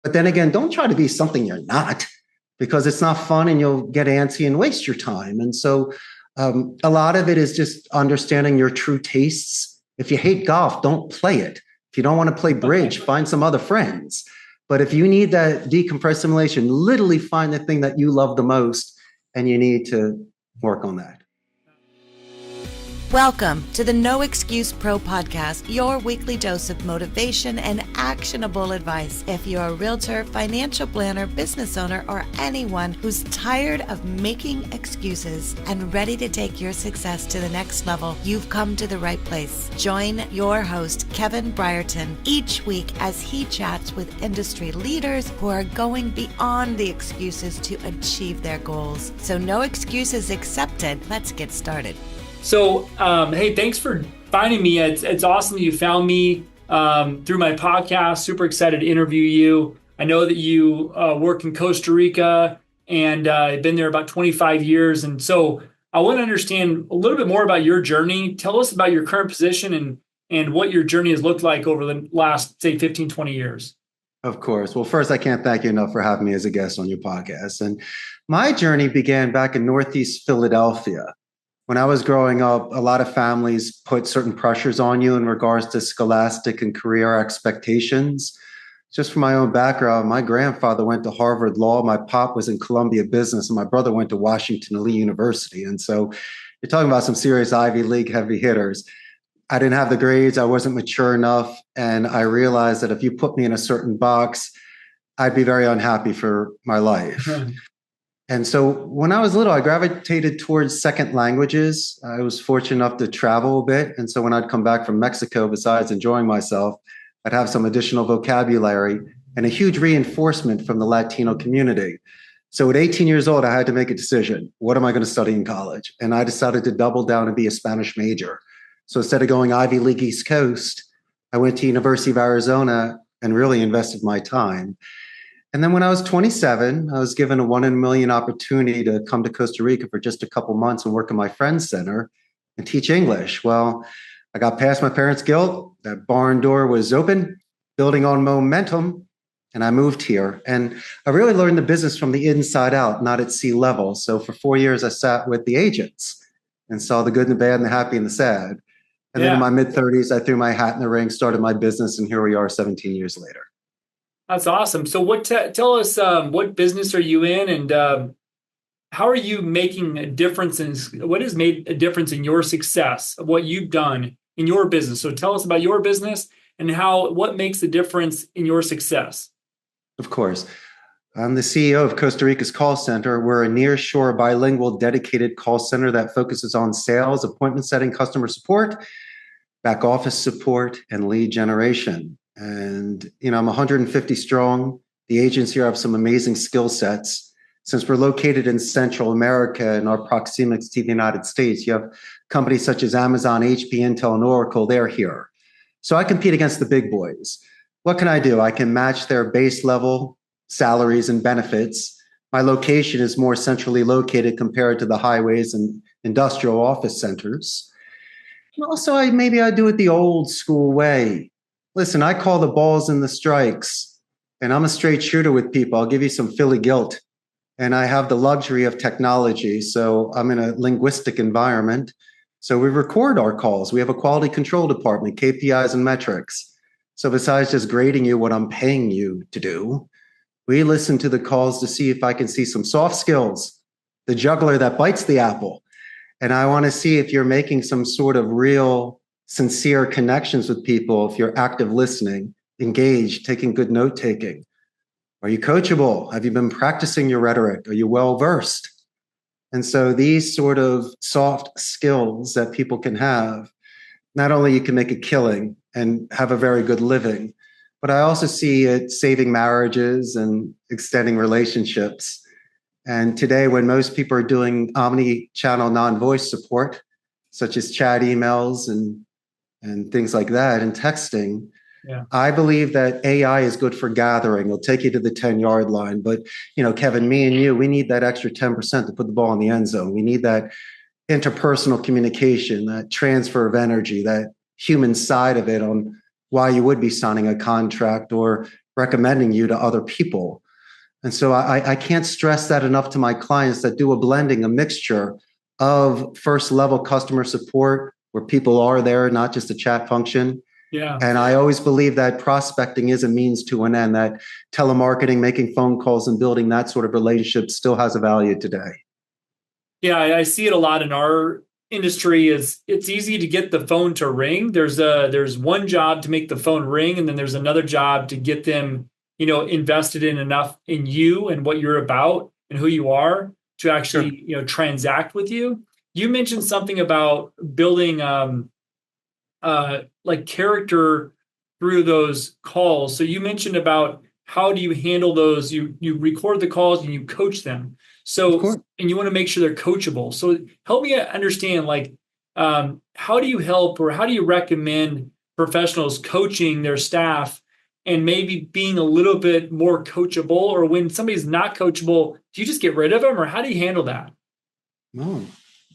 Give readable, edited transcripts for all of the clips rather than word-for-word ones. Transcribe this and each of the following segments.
But then again, don't try to be something you're not, because it's not fun and you'll get antsy and waste your time. And so a lot of it is just understanding your true tastes. If you hate golf, don't play it. If you don't want to play bridge, find some other friends. But if you need that decompressed simulation, literally find the thing that you love the most, and you need to work on that. Welcome to the No Excuse Pro podcast, your weekly dose of motivation and actionable advice. If you're a realtor, financial planner, business owner, or anyone who's tired of making excuses and ready to take your success to the next level, you've come to the right place. Join your host, Kevin Brierton, each week as he chats with industry leaders who are going beyond the excuses to achieve their goals. So no excuses accepted. Let's get started. So, hey, thanks for finding me. It's awesome that you found me through my podcast. Super excited to interview you. I know that you work in Costa Rica and been there about 25 years. And so I want to understand a little bit more about your journey. Tell us about your current position and what your journey has looked like over the last, say, 15, 20 years. Of course. Well, first, I can't thank you enough for having me as a guest on your podcast. And my journey began back in Northeast Philadelphia. When I was growing up, a lot of families put certain pressures on you in regards to scholastic and career expectations. Just from my own background, my grandfather went to Harvard Law, my pop was in Columbia Business, and my brother went to Washington Lee University. And so you're talking about some serious Ivy League heavy hitters. I didn't have the grades, I wasn't mature enough, and I realized that if you put me in a certain box, I'd be very unhappy for my life. And so when I was little, I gravitated towards second languages. I was fortunate enough to travel a bit. And so when I'd come back from Mexico, besides enjoying myself, I'd have some additional vocabulary and a huge reinforcement from the Latino community. So at 18 years old, I had to make a decision. What am I going to study in college? And I decided to double down and be a Spanish major. So instead of going Ivy League East Coast, I went to University of Arizona and really invested my time. And then when I was 27, I was given a 1 in a million opportunity to come to Costa Rica for just a couple months and work in my friend's center and teach English. Well, I got past my parents' guilt. That barn door was open, building on momentum, and I moved here. And I really learned the business from the inside out, not at sea level. So for 4 years, I sat with the agents and saw the good and the bad and the happy and the sad. And then in my mid-30s, I threw my hat in the ring, started my business, and here we are 17 years later. That's awesome. So tell us, what business are you in, and how are you making a difference what has made a difference in your success of what you've done in your business? So tell us about your business and what makes the difference in your success. Of course. I'm the CEO of Costa Rica's Call Center. We're a nearshore bilingual dedicated call center that focuses on sales, appointment setting, customer support, back office support, and lead generation. And, I'm 150 strong. The agents here have some amazing skill sets. Since we're located in Central America and our proximity to the United States, you have companies such as Amazon, HP, Intel, and Oracle, they're here. So I compete against the big boys. What can I do? I can match their base level salaries and benefits. My location is more centrally located compared to the highways and industrial office centers. And also, I do it the old school way. Listen, I call the balls and the strikes, and I'm a straight shooter with people. I'll give you some Philly guilt. And I have the luxury of technology. So I'm in a linguistic environment. So we record our calls. We have a quality control department, KPIs and metrics. So besides just grading you what I'm paying you to do, we listen to the calls to see if I can see some soft skills, the juggler that bites the apple. And I want to see if you're making some sort of real sincere connections with people, if you're active listening, engaged, taking good note taking. Are you coachable? Have you been practicing your rhetoric? Are you well versed? And so these sort of soft skills that people can have, not only you can make a killing and have a very good living, but I also see it saving marriages and extending relationships. And today, when most people are doing omni-channel non-voice support, such as chat emails and things like that, and texting, I believe that AI is good for gathering. It'll take you to the 10-yard line. But, Kevin, me and you, we need that extra 10% to put the ball in the end zone. We need that interpersonal communication, that transfer of energy, that human side of it on why you would be signing a contract or recommending you to other people. And so I can't stress that enough to my clients that do a blending, a mixture of first level customer support where people are there, not just a chat function. Yeah. And I always believe that prospecting is a means to an end, that telemarketing, making phone calls and building that sort of relationship still has a value today. Yeah, I see it a lot in our industry. Is it's easy to get the phone to ring. There's one job to make the phone ring, and then there's another job to get them, invested in enough in you and what you're about and who you are to actually, transact with you. You mentioned something about building like character through those calls. So you mentioned about how do you handle those? You record the calls and you coach them. So, and you want to make sure they're coachable. So help me understand, like, how do you help or how do you recommend professionals coaching their staff and maybe being a little bit more coachable? Or when somebody's not coachable, do you just get rid of them, or how do you handle that? No,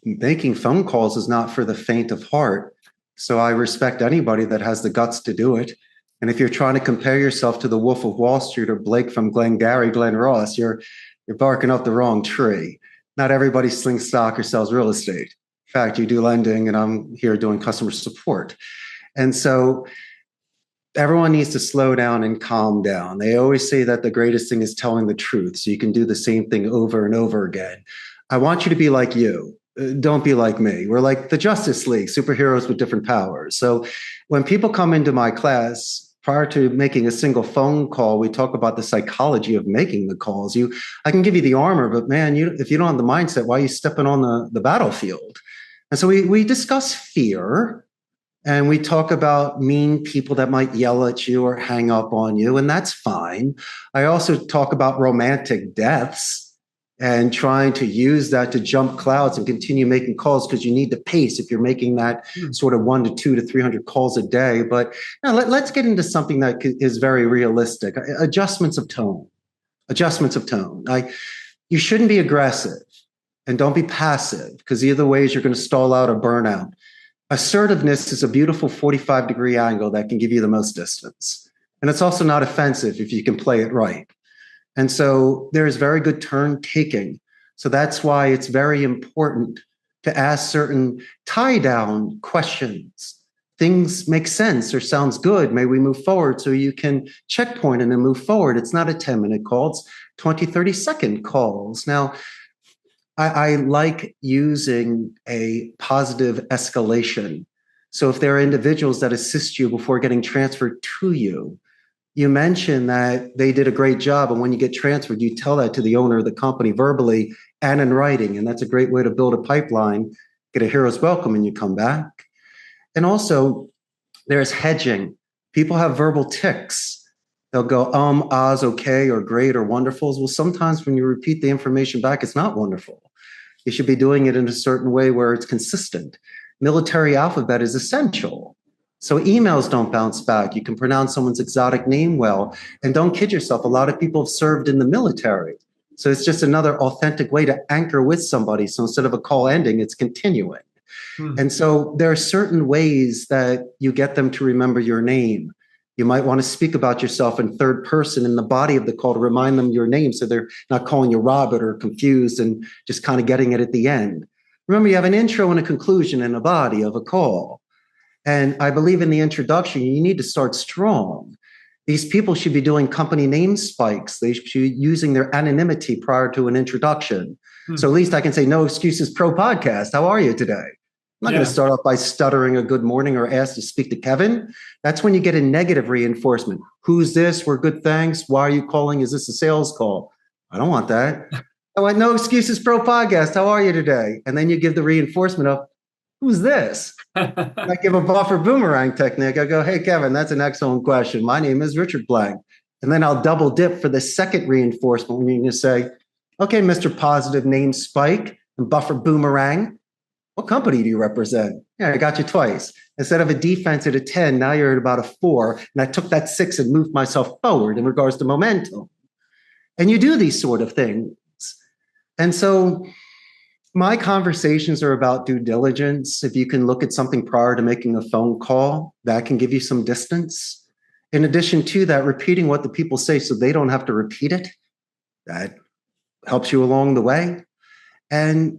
making phone calls is not for the faint of heart. So I respect anybody that has the guts to do it. And if you're trying to compare yourself to the Wolf of Wall Street or Blake from Glengarry Glen Ross, you're barking up the wrong tree. Not everybody slings stock or sells real estate. In fact, you do lending, and I'm here doing customer support. And so everyone needs to slow down and calm down. They always say that the greatest thing is telling the truth. So you can do the same thing over and over again. I want you to be like you. Don't be like me. We're like the Justice League, superheroes with different powers. So when people come into my class, prior to making a single phone call, we talk about the psychology of making the calls. I can give you the armor, but man, if you don't have the mindset, why are you stepping on the battlefield? And so we discuss fear, and we talk about mean people that might yell at you or hang up on you, and that's fine. I also talk about romantic deaths and trying to use that to jump clouds and continue making calls, because you need the pace if you're making that sort of 100 to 200 to 300 calls a day. But let's get into something that is very realistic. Adjustments of tone. You shouldn't be aggressive, and don't be passive, because either ways you're going to stall out or burn out. Assertiveness is a beautiful 45-degree angle that can give you the most distance. And it's also not offensive if you can play it right. And so there's very good turn taking. So that's why it's very important to ask certain tie down questions. Things make sense or sounds good. May we move forward? So you can checkpoint and then move forward. It's not a 10-minute call. It's 20, 30-second calls. Now, I like using a positive escalation. So if there are individuals that assist you before getting transferred to you, you mentioned that they did a great job, and when you get transferred, you tell that to the owner of the company verbally and in writing, and that's a great way to build a pipeline, get a hero's welcome, and you come back. And also, there's hedging. People have verbal tics. They'll go, ahs, okay, or great, or wonderfuls. Well, sometimes when you repeat the information back, it's not wonderful. You should be doing it in a certain way where it's consistent. Military alphabet is essential. So emails don't bounce back. You can pronounce someone's exotic name well. And don't kid yourself. A lot of people have served in the military. So it's just another authentic way to anchor with somebody. So instead of a call ending, it's continuing. And so there are certain ways that you get them to remember your name. You might want to speak about yourself in third person in the body of the call to remind them your name, so they're not calling you Robert or confused and just kind of getting it at the end. Remember, you have an intro and a conclusion in the body of a call. And I believe in the introduction, you need to start strong. These people should be doing company name spikes. They should be using their anonymity prior to an introduction. So at least I can say, No Excuses Pro Podcast. How are you today? I'm not going to start off by stuttering a good morning or ask to speak to Kevin. That's when you get a negative reinforcement. Who's this? We're good, thanks. Why are you calling? Is this a sales call? I don't want that. I want No Excuses Pro Podcast. How are you today? And then you give the reinforcement of, who's this? I give a buffer boomerang technique. I go, hey, Kevin, that's an excellent question. My name is Richard Blank. And then I'll double dip for the second reinforcement when you say, okay, Mr. Positive Name Spike and buffer boomerang. What company do you represent? Yeah, I got you twice. Instead of a defense at a 10, now you're at about a 4. And I took that 6 and moved myself forward in regards to momentum. And you do these sort of things. And so my conversations are about due diligence. If you can look at something prior to making a phone call, that can give you some distance. in addition to that, repeating what the people say so they don't have to repeat it, that helps you along the way. And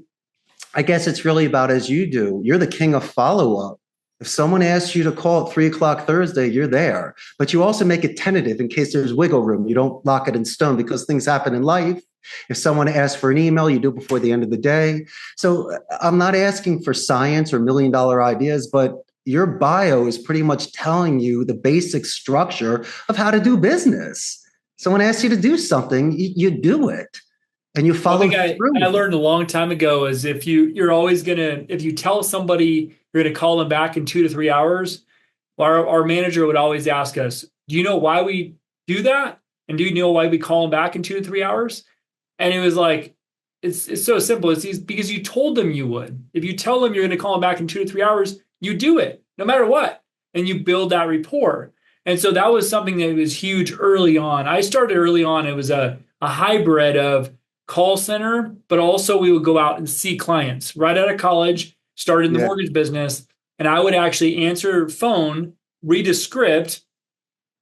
I guess it's really about, as you do, you're the king of follow-up. If someone asks you to call at 3:00 Thursday, you're there. But you also make it tentative in case there's wiggle room. You don't lock it in stone because things happen in life. If someone asks for an email, you do it before the end of the day. So I'm not asking for science or $1 million ideas, but your bio is pretty much telling you the basic structure of how to do business. Someone asks you to do something, you do it. And you follow through. I learned a long time ago is if you tell somebody you're going to call them back in 2 to 3 hours, our manager would always ask us, do you know why we do that? And do you know why we call them back in 2 to 3 hours? And it was like, it's so simple. It's because you told them you would. If you tell them you're going to call them back in 2 to 3 hours, you do it no matter what. And you build that rapport. And so that was something that was huge early on. I started early on. It was a hybrid of call center, but also we would go out and see clients right out of college, started in the mortgage business. And I would actually answer phone, read a script,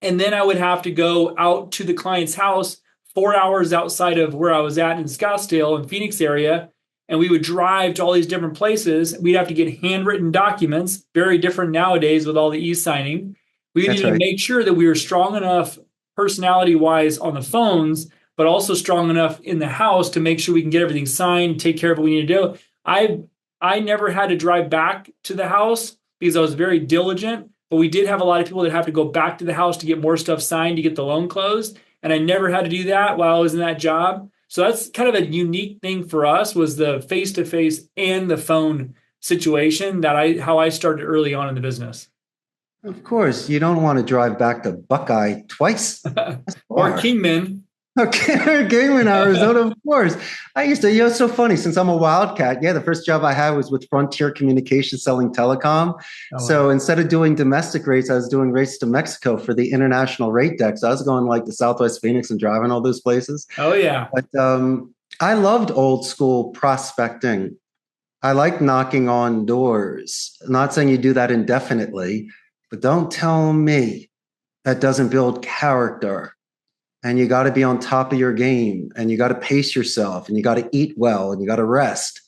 and then I would have to go out to the client's house 4 hours outside of where I was at in Scottsdale and Phoenix area. And we would drive to all these different places. We'd have to get handwritten documents, very different nowadays with all the e-signing. We needed to make sure that we were strong enough personality-wise on the phones, but also strong enough in the house to make sure we can get everything signed, take care of what we need to do. I never had to drive back to the house because I was very diligent, but we did have a lot of people that have to go back to the house to get more stuff signed to get the loan closed. And I never had to do that while I was in that job. So that's kind of a unique thing for us was the face-to-face and the phone situation how I started early on in the business. Of course, you don't want to drive back to Buckeye twice. Or Kingman. Okay, Kingman, Arizona, of course. I used to, it's so funny since I'm a wildcat. Yeah, the first job I had was with Frontier Communications selling telecom. So instead of doing domestic rates, I was doing rates to Mexico for the international rate decks. I was going like to Southwest Phoenix and driving all those places. Oh, yeah. But I loved old school prospecting. I like knocking on doors. I'm not saying you do that indefinitely, but don't tell me that doesn't build character. And you got to be on top of your game, and you got to pace yourself, and you got to eat well, and you got to rest.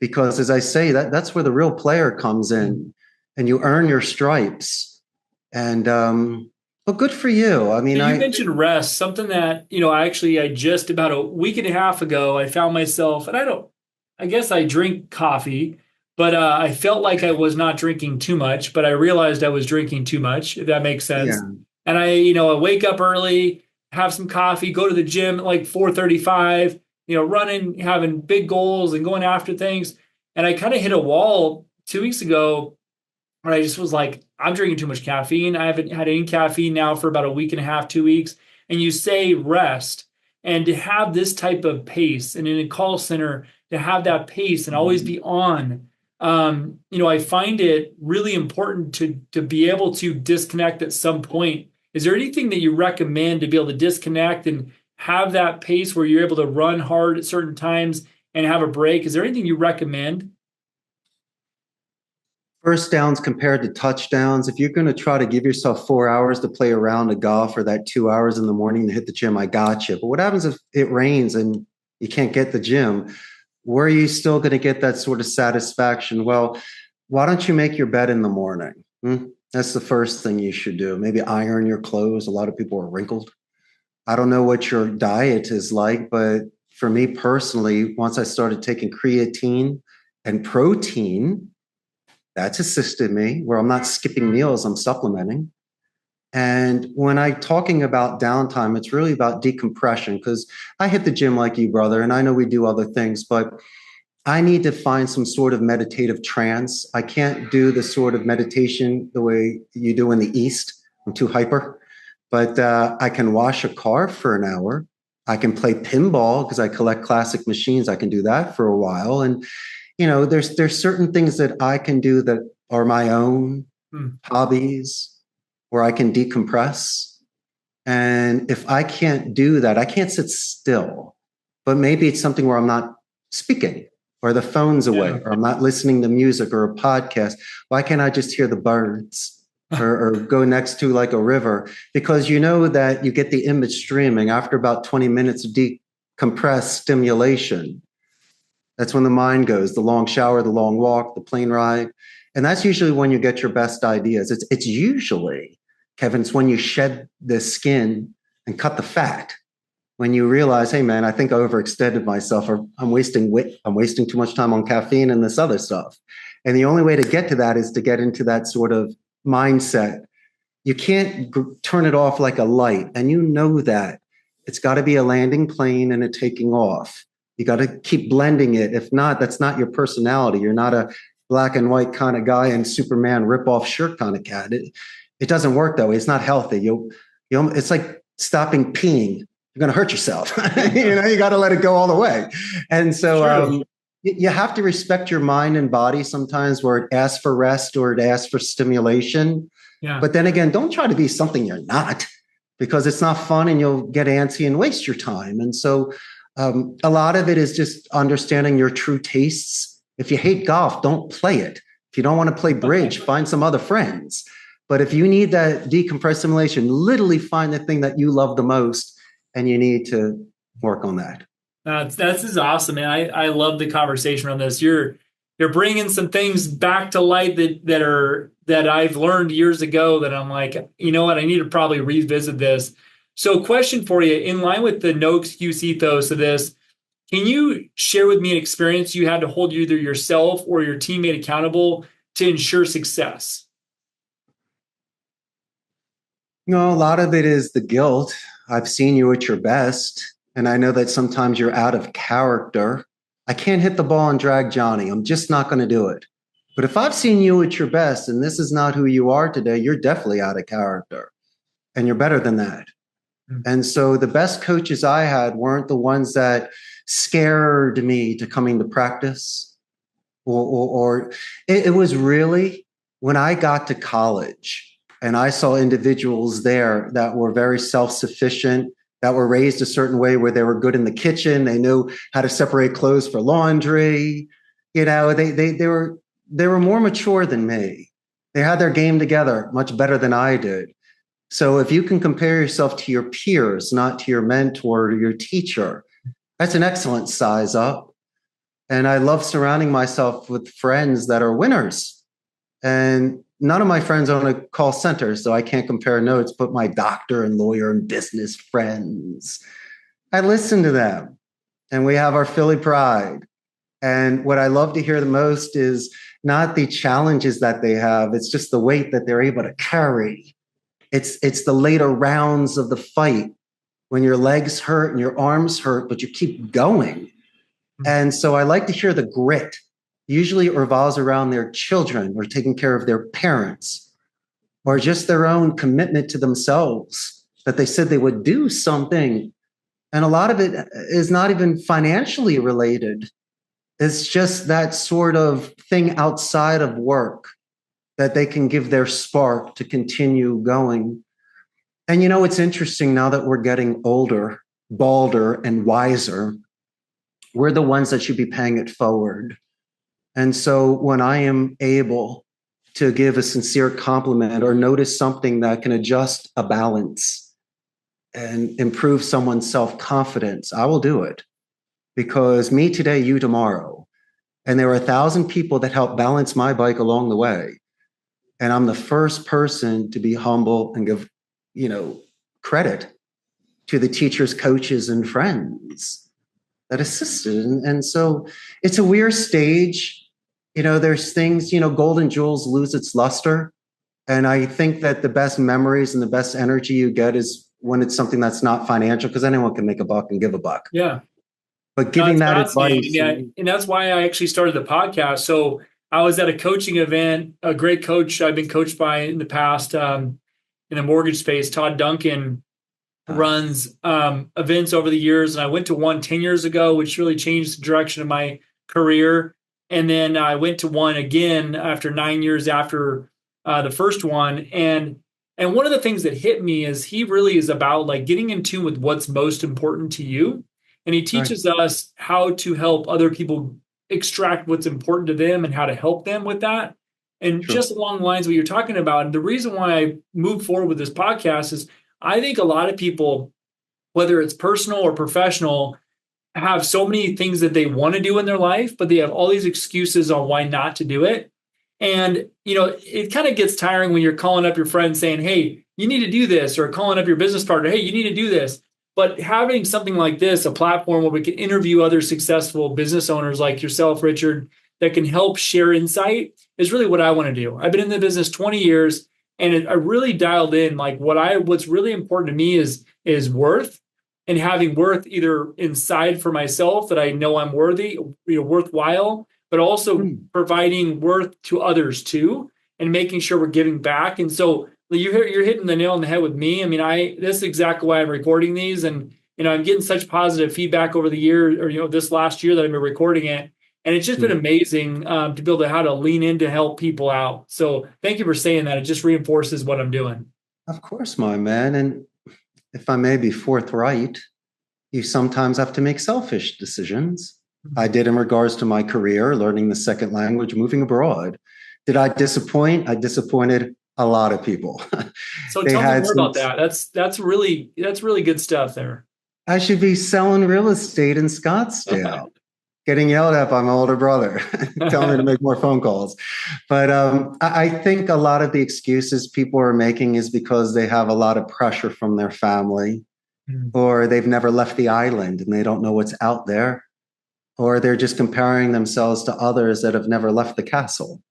Because as I say, that's where the real player comes in, and you earn your stripes. And but good for you. I mean, you mentioned rest, something that, I just about a week and a half ago, I found myself, and I guess I drink coffee, but I felt like I was not drinking too much, but I realized I was drinking too much, if that makes sense. Yeah. And I wake up early, have some coffee, go to the gym at like 4:35, running, having big goals and going after things. And I kind of hit a wall 2 weeks ago where I just was like, I'm drinking too much caffeine. I haven't had any caffeine now for about a week and a half, 2 weeks. And you say rest, and to have this type of pace, and in a call center, to have that pace and always be on, I find it really important to be able to disconnect at some point. Is there anything that you recommend to be able to disconnect and have that pace where you're able to run hard at certain times and have a break? Is there anything you recommend? First downs compared to touchdowns. If you're going to try to give yourself 4 hours to play a round of golf or that 2 hours in the morning to hit the gym, I got you. But what happens if it rains and you can't get the gym? Where are you still going to get that sort of satisfaction? Well, why don't you make your bed in the morning? That's the first thing you should do. Maybe iron your clothes. A lot of people are wrinkled. I don't know what your diet is like, but for me personally, once I started taking creatine and protein, that's assisted me where I'm not skipping meals, I'm supplementing. And when I'm talking about downtime, it's really about decompression because I hit the gym like you, brother, and I know we do other things, but I need to find some sort of meditative trance. I can't do the sort of meditation the way you do in the East. I'm too hyper. But I can wash a car for an hour. I can play pinball because I collect classic machines. I can do that for a while. And, there's certain things that I can do that are my own hobbies where I can decompress. And if I can't do that, I can't sit still. But maybe it's something where I'm not speaking, or the phone's away, or I'm not listening to music or a podcast. Why can't I just hear the birds? or go next to like a river, because you know that you get the image streaming after about 20 minutes of decompressed stimulation. That's when the mind goes, the long shower, the long walk, the plane ride. And that's usually when you get your best ideas. It's usually, Kevin, it's when you shed the skin and cut the fat. When you realize, hey man, I think I overextended myself, or I'm wasting too much time on caffeine and this other stuff. And the only way to get to that is to get into that sort of mindset. You can't turn it off like a light. And you know that. It's got to be a landing plane and a taking off. You got to keep blending it. If not, that's not your personality. You're not a black and white kind of guy and Superman rip-off shirt kind of cat. It doesn't work that way. It's not healthy. It's like stopping peeing. You're going to hurt yourself. You got to let it go all the way. And so you have to respect your mind and body sometimes, where it asks for rest or it asks for stimulation. Yeah. But then again, don't try to be something you're not, because it's not fun and you'll get antsy and waste your time. And so a lot of it is just understanding your true tastes. If you hate golf, don't play it. If you don't want to play bridge, find some other friends. But if you need that decompressed stimulation, literally find the thing that you love the most, and you need to work on that. This is awesome, man. I love the conversation on this. You're bringing some things back to light that I've learned years ago that I'm like, you know what, I need to probably revisit this. So question for you, in line with the no excuse ethos of this, can you share with me an experience you had to hold either yourself or your teammate accountable to ensure success? No, a lot of it is the guilt. I've seen you at your best, and I know that sometimes you're out of character. I can't hit the ball and drag Johnny. I'm just not going to do it. But if I've seen you at your best and this is not who you are today, you're definitely out of character, and you're better than that. Mm-hmm. And so the best coaches I had weren't the ones that scared me to coming to practice, or it was really when I got to college. And I saw individuals there that were very self-sufficient, that were raised a certain way where they were good in the kitchen. They knew how to separate clothes for laundry. They were more mature than me. They had their game together much better than I did. So if you can compare yourself to your peers, not to your mentor or your teacher, that's an excellent size up. And I love surrounding myself with friends that are winners. And none of my friends own a call center, so I can't compare notes, but my doctor and lawyer and business friends, I listen to them, and we have our Philly pride. And what I love to hear the most is not the challenges that they have. It's just the weight that they're able to carry. It's the later rounds of the fight when your legs hurt and your arms hurt, but you keep going. And so I like to hear the grit. Usually it revolves around their children or taking care of their parents, or just their own commitment to themselves, that they said they would do something. And a lot of it is not even financially related. It's just that sort of thing outside of work that they can give their spark to continue going. And it's interesting now that we're getting older, balder, and wiser. We're the ones that should be paying it forward. And so when I am able to give a sincere compliment or notice something that can adjust a balance and improve someone's self-confidence, I will do it. Because me today, you tomorrow. And there are 1,000 people that help balance my bike along the way. And I'm the first person to be humble and give, credit to the teachers, coaches, and friends that assisted. And so it's a weird stage. There's things, golden jewels lose its luster. And I think that the best memories and the best energy you get is when it's something that's not financial, because anyone can make a buck and give a buck. Yeah. But giving that advice. Yeah. And that's why I actually started the podcast. So I was at a coaching event, a great coach I've been coached by in the past in the mortgage space, Todd Duncan, runs events over the years. And I went to one 10 years ago, which really changed the direction of my career. And then I went to one again after 9 years after the first one. And one of the things that hit me is he really is about like getting in tune with what's most important to you. And he teaches us how to help other people extract what's important to them and how to help them with that. And True. just along the lines of what you're talking about, and the reason why I moved forward with this podcast is I think a lot of people, whether it's personal or professional, have so many things that they want to do in their life, but they have all these excuses on why not to do it. And, it kind of gets tiring when you're calling up your friend saying, hey, you need to do this, or calling up your business partner, hey, you need to do this. But having something like this, a platform where we can interview other successful business owners like yourself, Richard, that can help share insight is really what I want to do. I've been in the business 20 years, and I really dialed in like what's really important to me is worth, and having worth either inside for myself that I know I'm worthy, worthwhile, but also providing worth to others too, and making sure we're giving back. And so you're hitting the nail on the head with me. I mean, this is exactly why I'm recording these, and I'm getting such positive feedback over the year, or this last year that I've been recording it, and it's just been amazing to be able to how to lean in to help people out. So thank you for saying that. It just reinforces what I'm doing. Of course, my man. And if I may be forthright, you sometimes have to make selfish decisions. I did in regards to my career, learning the second language, moving abroad. Did I disappoint? I disappointed a lot of people. So tell me more about that. That's really good stuff there. I should be selling real estate in Scottsdale, getting yelled at by my older brother, telling me to make more phone calls. But I think a lot of the excuses people are making is because they have a lot of pressure from their family, or they've never left the island and they don't know what's out there, or they're just comparing themselves to others that have never left the castle.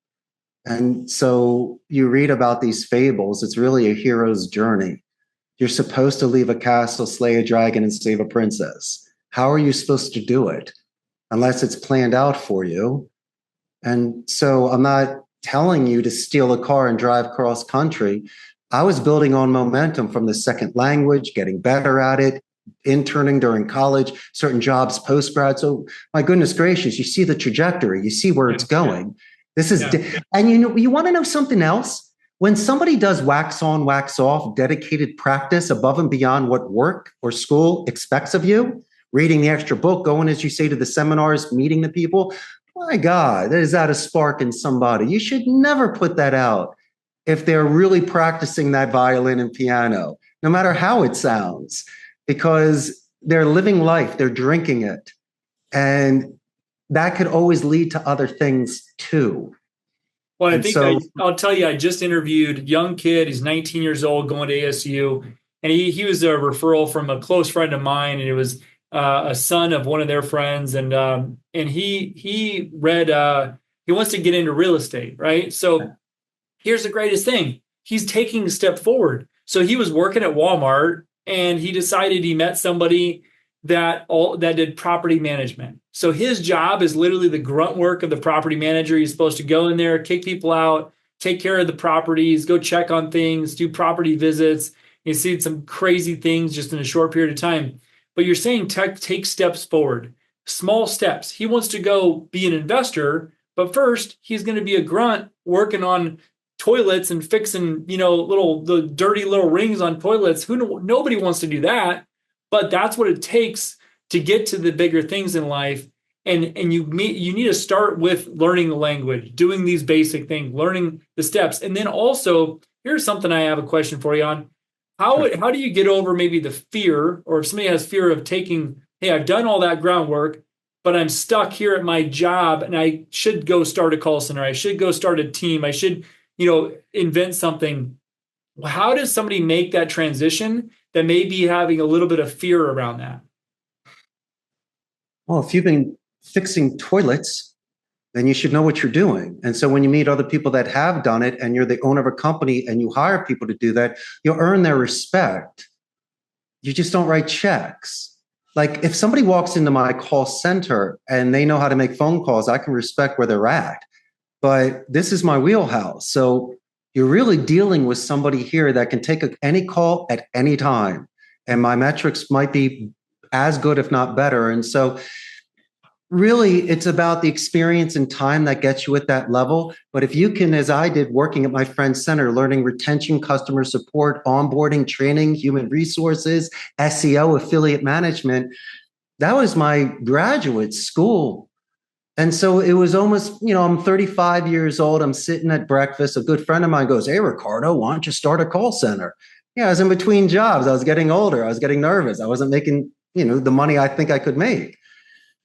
And so you read about these fables, it's really a hero's journey. You're supposed to leave a castle, slay a dragon, and save a princess. How are you supposed to do it unless it's planned out for you? And so I'm not telling you to steal a car and drive cross country. I was building on momentum from the second language, getting better at it, interning during college, certain jobs post-grad. So my goodness gracious, you see the trajectory, you see where it's going. This is, and you want to know something else? When somebody does wax on, wax off, dedicated practice above and beyond what work or school expects of you, reading the extra book, going, as you say, to the seminars, meeting the people, my God, is that a spark in somebody? You should never put that out if they're really practicing that violin and piano, no matter how it sounds, because they're living life, they're drinking it. And that could always lead to other things too. Well, I think I'll tell you, I just interviewed a young kid. He's 19 years old, going to ASU, and he was a referral from a close friend of mine, and it was a son of one of their friends, and he read he wants to get into real estate, right? So here's the greatest thing: he's taking a step forward. So he was working at Walmart, and he decided he met somebody that did property management. So his job is literally the grunt work of the property manager. He's supposed to go in there, kick people out, take care of the properties, go check on things, do property visits. He's seen some crazy things just in a short period of time. But you're saying take steps forward, small steps. He wants to go be an investor, but first he's going to be a grunt working on toilets and fixing, the dirty little rings on toilets. Nobody wants to do that. But that's what it takes to get to the bigger things in life. And you need to start with learning the language, doing these basic things, learning the steps. And then also, here's something I have a question for you on. How do you get over maybe the fear, or if somebody has fear of taking, hey, I've done all that groundwork, but I'm stuck here at my job and I should go start a call center. I should go start a team. I should, invent something. How does somebody make that transition that may be having a little bit of fear around that? Well, if you've been fixing toilets, then you should know what you're doing. And so when you meet other people that have done it and you're the owner of a company and you hire people to do that, you'll earn their respect. You just don't write checks. Like if somebody walks into my call center and they know how to make phone calls, I can respect where they're at. But this is my wheelhouse. So you're really dealing with somebody here that can take any call at any time. And my metrics might be as good, if not better. And so really, it's about the experience and time that gets you at that level. But if you can, as I did, working at my friend's center, learning retention, customer support, onboarding, training, human resources, SEO, affiliate management, that was my graduate school. And so it was almost, I'm 35 years old. I'm sitting at breakfast. A good friend of mine goes, "Hey, Ricardo, why don't you start a call center?" Yeah, I was in between jobs. I was getting older. I was getting nervous. I wasn't making, the money I think I could make.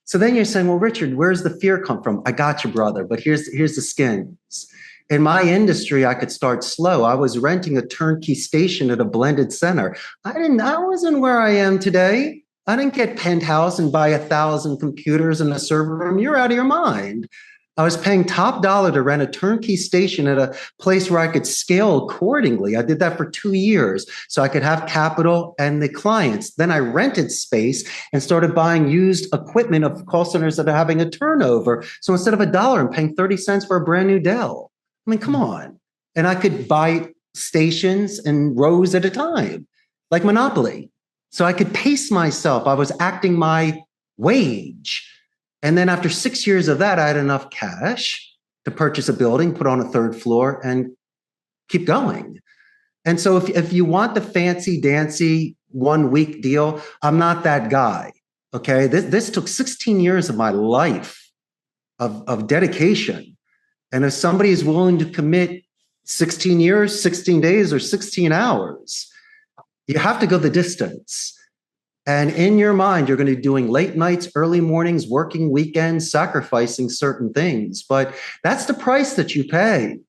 So then you're saying, "Well, Richard, where's the fear come from?" I got you, brother. But here's the skins. In my industry, I could start slow. I was renting a turnkey station at a blended center. I wasn't where I am today. I didn't get penthouse and buy 1,000 computers and a server room. You're out of your mind. I was paying top dollar to rent a turnkey station at a place where I could scale accordingly. I did that for 2 years so I could have capital and the clients. Then I rented space and started buying used equipment of call centers that are having a turnover. So instead of $1, I'm paying 30 cents for a brand new Dell. I mean, come on. And I could buy stations and rows at a time, like Monopoly. So I could pace myself. I was acting my wage. And then after 6 years of that, I had enough cash to purchase a building, put on a third floor, and keep going. And so if you want the fancy dancy 1 week deal, I'm not that guy. Okay. This took 16 years of my life of dedication. And if somebody is willing to commit 16 years, 16 days, or 16 hours, you have to go the distance. And in your mind, you're going to be doing late nights, early mornings, working weekends, sacrificing certain things. But that's the price that you pay,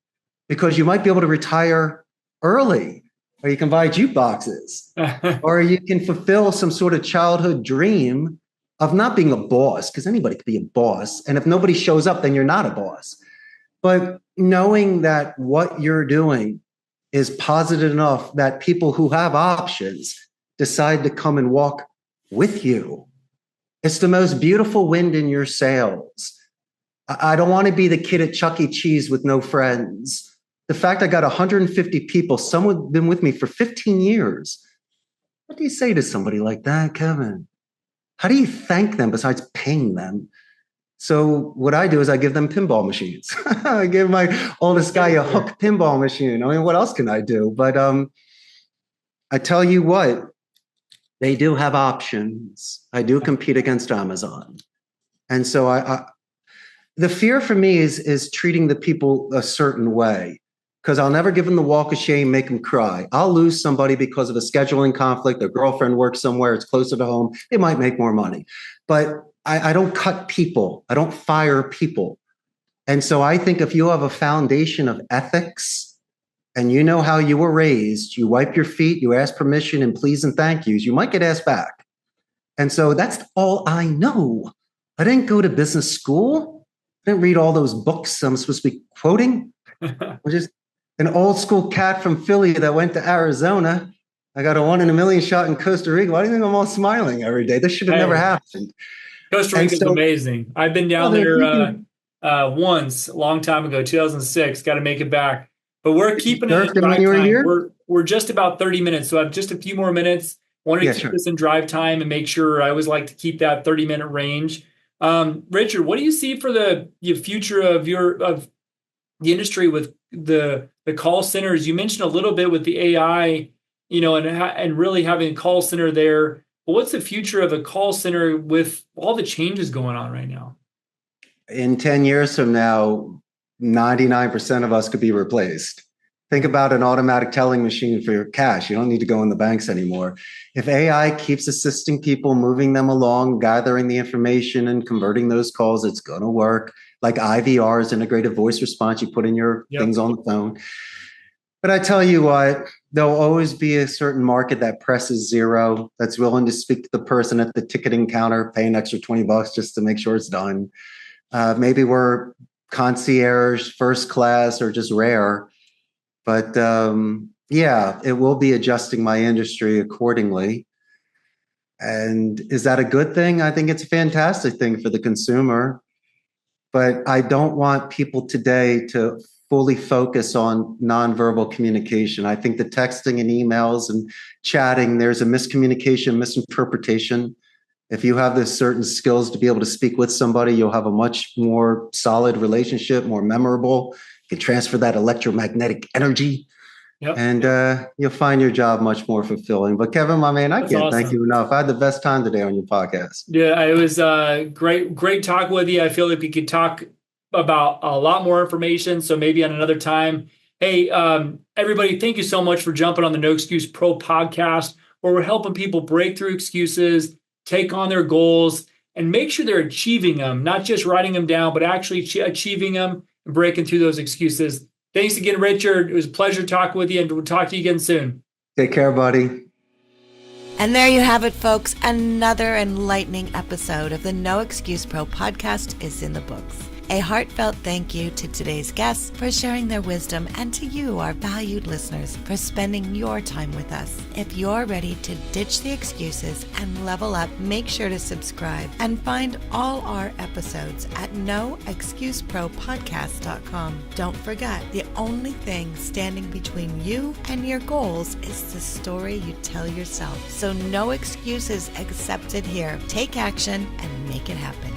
because you might be able to retire early, or you can buy jukeboxes, or you can fulfill some sort of childhood dream of not being a boss, because anybody could be a boss. And if nobody shows up, then you're not a boss. But knowing that what you're doing is positive enough that people who have options decide to come and walk with you. It's the most beautiful wind in your sails. I don't want to be the kid at Chuck E. Cheese with no friends. The fact I got 150 people, some have been with me for 15 years. What do you say to somebody like that, Kevin? How do you thank them besides paying them? So what I do is I give them pinball machines. I give my oldest guy a hook pinball machine. I mean, what else can I do? But I tell you what, they do have options. I do compete against Amazon. And so the fear for me is treating the people a certain way, because I'll never give them the walk of shame, make them cry. I'll lose somebody because of a scheduling conflict. Their girlfriend works somewhere, it's closer to home. They might make more money. But I don't cut people. I don't fire people. And so I think if you have a foundation of ethics and you know how you were raised, you wipe your feet, you ask permission and please and thank yous, you might get asked back. And so that's all I know. I didn't go to business school. I didn't read all those books I'm supposed to be quoting. I'm just an old school cat from Philly that went to Arizona. I got a 1 in a million shot in Costa Rica. Why do you think I'm all smiling every day? This should have never happened. Costa Rica is amazing. I've been down there once, a long time ago, 2006. Got to make it back. But we're keeping it in drive time. We're just about 30 minutes, so I have just a few more minutes. Wanted to keep this in drive time and make sure. I always like to keep that 30-minute range. Richard, what do you see for the future of the industry with the call centers? You mentioned a little bit with the AI, and really having a call center there. But what's the future of a call center with all the changes going on right now? In 10 years from now, 99% of us could be replaced. Think about an automatic telling machine for your cash. You don't need to go in the banks anymore. If AI keeps assisting people, moving them along, gathering the information and converting those calls, it's going to work. Like IVRs, integrated voice response, you put in your things on the phone. But I tell you what, there'll always be a certain market that presses zero, that's willing to speak to the person at the ticketing counter, pay an extra $20 just to make sure it's done. Maybe we're concierge, first class, or just rare. But it will be adjusting my industry accordingly. And is that a good thing? I think it's a fantastic thing for the consumer. But I don't want people today to fully focus on nonverbal communication. I think the texting and emails and chatting, there's a miscommunication, misinterpretation. If you have the certain skills to be able to speak with somebody, you'll have a much more solid relationship, more memorable. You can transfer that electromagnetic energy. Yep. and you'll find your job much more fulfilling. But Kevin, my man, I That's can't thank awesome. you enough. I had the best time today on your podcast. Yeah, it was great talk with you. I feel like we could talk about a lot more information. So maybe on another time. Hey, everybody, thank you so much for jumping on the No Excuse Pro podcast, where we're helping people break through excuses, take on their goals, and make sure they're achieving them, not just writing them down, but actually achieving them and breaking through those excuses. Thanks again, Richard. It was a pleasure talking with you, and we'll talk to you again soon. Take care, buddy. And there you have it, folks. Another enlightening episode of the No Excuse Pro podcast is in the books. A heartfelt thank you to today's guests for sharing their wisdom, and to you, our valued listeners, for spending your time with us. If you're ready to ditch the excuses and level up, make sure to subscribe and find all our episodes at noexcusepropodcast.com. Don't forget, the only thing standing between you and your goals is the story you tell yourself. So no excuses accepted here. Take action and make it happen.